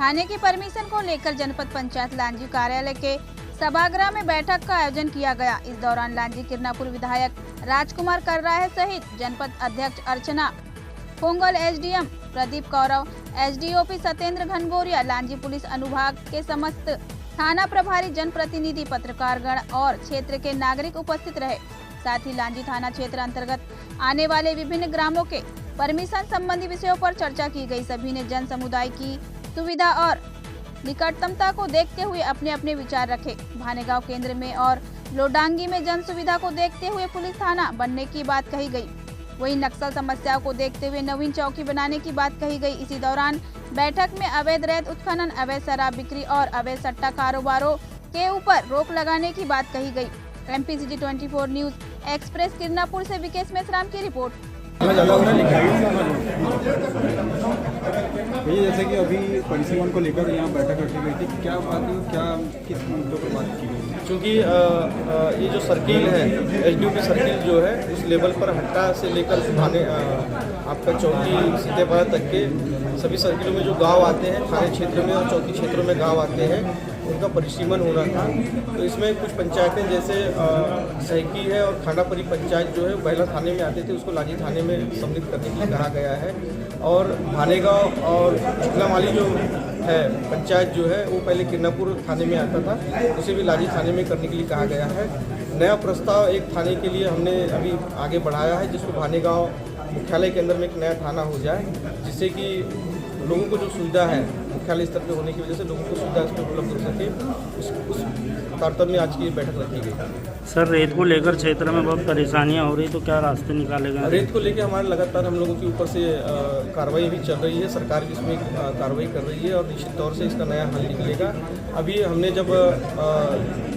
थाने की परमिशन को लेकर जनपद पंचायत लांजी कार्यालय के सभागृह में बैठक का आयोजन किया गया। इस दौरान लांजी किरनापुर विधायक राजकुमार कर्राहे सहित जनपद अध्यक्ष Archana Pongal, SDM Pradeep Kaurav, SDOP Satyendra Ghanghoriya, Lanji police अनुभाग के समस्त थाना प्रभारी, जनप्रतिनिधि, पत्रकारगण और क्षेत्र के नागरिक उपस्थित रहे। साथ ही लांजी थाना क्षेत्र अंतर्गत आने वाले विभिन्न ग्रामों के परमिशन संबंधी विषयों पर चर्चा की गई। सभी ने जन समुदाय की सुविधा और निकटतमता को देखते हुए अपने अपने विचार रखे। भानेगांव केंद्र में और लोडांगी में जन सुविधा को देखते हुए पुलिस थाना बनने की बात कही गई। वहीं नक्सल समस्याओं को देखते हुए नवीन चौकी बनाने की बात कही गई। इसी दौरान बैठक में अवैध रेत उत्खनन, अवैध शराब बिक्री और अवैध सट्टा कारोबारों के ऊपर रोक लगाने की बात कही गई। MPCG 24 न्यूज एक्सप्रेस किरनापुर से विकेश मेश्राम की रिपोर्ट। जैसे कि अभी परिसीमन को लेकर यहाँ बैठक रखी गई थी, क्या बात हुई, क्या किस मुद्दों पर बात की गई? क्योंकि ये जो सर्किल है, एसडीओपी सर्किल जो है, उस लेवल पर हट्टा से लेकर थाने आपका चौकी सीधेपड़ा तक के सभी सर्किलों में जो गांव आते हैं, थाने क्षेत्र में और चौकी क्षेत्रों में गांव आते हैं, उनका परिसीमन होना था। तो इसमें कुछ पंचायतें जैसे सहकी है और खानापरी पंचायत जो है बहला थाने में आते थे, उसको लांजी थाने में सम्मिलित करने के लिए कहा गया है। और भानेगांव और चिखलामाली जो है पंचायत जो है वो पहले किरनापुर थाने में आता था, उसे भी लांजी थाने में करने के लिए कहा गया है। नया प्रस्ताव एक थाने के लिए हमने अभी आगे बढ़ाया है, जिसको भानेगांव मुख्यालय के अंदर में एक नया थाना हो जाए, जिससे कि लोगों को जो सुविधा है मुख्यालय स्तर पे होने की वजह से लोगों को सुविधा इसमें उपलब्ध हो सके, उस तारतम्य में आज की बैठक रखी गई। सर, रेत को लेकर क्षेत्र में बहुत परेशानियां हो रही, तो क्या रास्ते निकाले गए? रेत को लेकर हमारे लगातार हम लोगों के ऊपर से कार्रवाई भी चल रही है, सरकार भी इसमें कार्रवाई कर रही है और निश्चित तौर से इसका नया हल निकलेगा। अभी हमने जब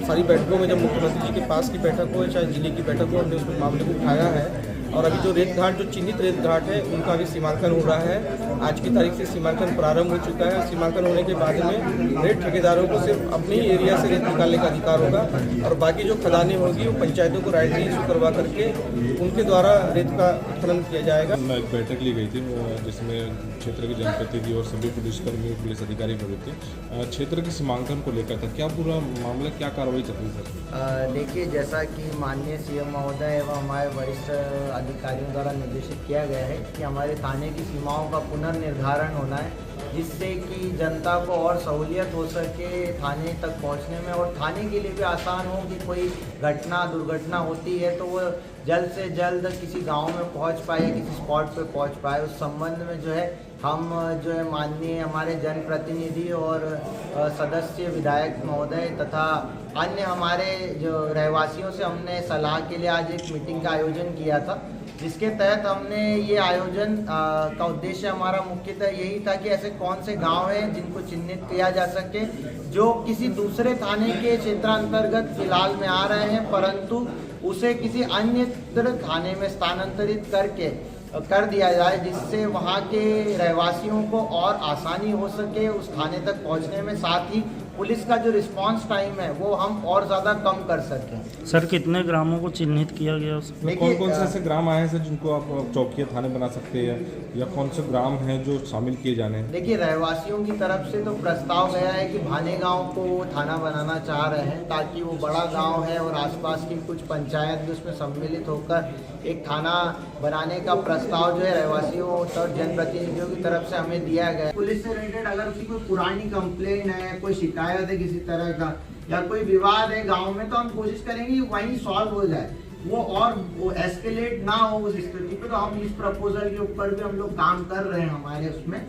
सारी बैठकों में, जब मुख्यमंत्री जी के पास की बैठक हो चाहे जिले की बैठक हो, हमने उसमें मामले को उठाया है। और अभी जो रेत घाट, जो चिन्हित रेत घाट है, उनका भी सीमांकन हो रहा है। आज की तारीख से सीमांकन प्रारंभ हो चुका है। सीमांकन होने के बाद में रेत ठेकेदारों को सिर्फ अपने ही एरिया से रेत निकालने का अधिकार होगा और बाकी जो खदानें होगी वो पंचायतों को राइट इशू करवा करके उनके द्वारा रेत का उत्खनन किया जाएगा। एक बैठक ली गई थी जिसमें क्षेत्र के जनप्रतिनिधि और सभी पुलिसकर्मी, पुलिस अधिकारी बने थे। क्षेत्र के सीमांकन को लेकर था, क्या पूरा मामला, क्या कार्रवाई चल रही है? देखिए, जैसा कि माननीय CM महोदय एवं हमारे वरिष्ठ अधिकारियों द्वारा निर्देशित किया गया है कि हमारे थाने की सीमाओं का पुनर्निर्धारण होना है, जिससे कि जनता को और सहूलियत हो सके थाने तक पहुंचने में, और थाने के लिए भी आसान हो कि कोई घटना, दुर्घटना होती है तो वो जल्द से जल्द किसी गांव में पहुंच पाए, किसी स्पॉट पे पहुंच पाए। उस संबंध में जो है हम जो है माननीय हमारे जनप्रतिनिधि और सदस्य, विधायक महोदय तथा अन्य हमारे जो रहवासियों से हमने सलाह के लिए आज एक मीटिंग का आयोजन किया था, जिसके तहत हमने ये आयोजन का उद्देश्य हमारा मुख्यतः यही था कि ऐसे कौन से गांव हैं जिनको चिन्हित किया जा सके, जो किसी दूसरे थाने के क्षेत्रांतर्गत फिलहाल में आ रहे हैं, परंतु उसे किसी अन्य थाने में स्थानांतरित कर दिया जाए, जिससे वहाँ के रहवासियों को और आसानी हो सके उस थाने तक पहुँचने में। साथ ही पुलिस का जो रिस्पांस टाइम है वो हम और ज़्यादा कम कर सकें। सर, कितने ग्रामों को चिन्हित किया गया उसमें? कौन कौन से ऐसे ग्राम आए हैं सर जिनको आप चौकी थाने बना सकते हैं, या कौन से ग्राम हैं जो शामिल किए जाने हैं? देखिए, रहवासियों की तरफ से तो प्रस्ताव गया है कि भानेगांव को थाना बनाना चाह रहे हैं, ताकि वो बड़ा गांव है और आसपास की कुछ पंचायत भी उसमें सम्मिलित होकर एक थाना बनाने का प्रस्ताव जो है रहवासियों और जनप्रतिनिधियों की तरफ से हमें दिया गया है। पुलिस से रिलेटेड अगर उसकी कोई पुरानी कंप्लेन है, कोई शिकायत है किसी तरह का, या कोई विवाद है गांव में, तो हम कोशिश करेंगे कि वहीं सॉल्व हो जाए, वो एस्केलेट ना हो उस स्थिति पे। तो हम इस प्रपोजल के ऊपर भी हम लोग काम कर रहे हैं हमारे उसमें।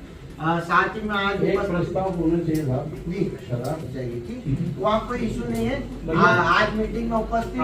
साथ ही में आज प्रस्ताव होना चाहिए था जी, चाहिए, ठीक, वहाँ कोई इशू नहीं है। आज मीटिंग में उपस्थित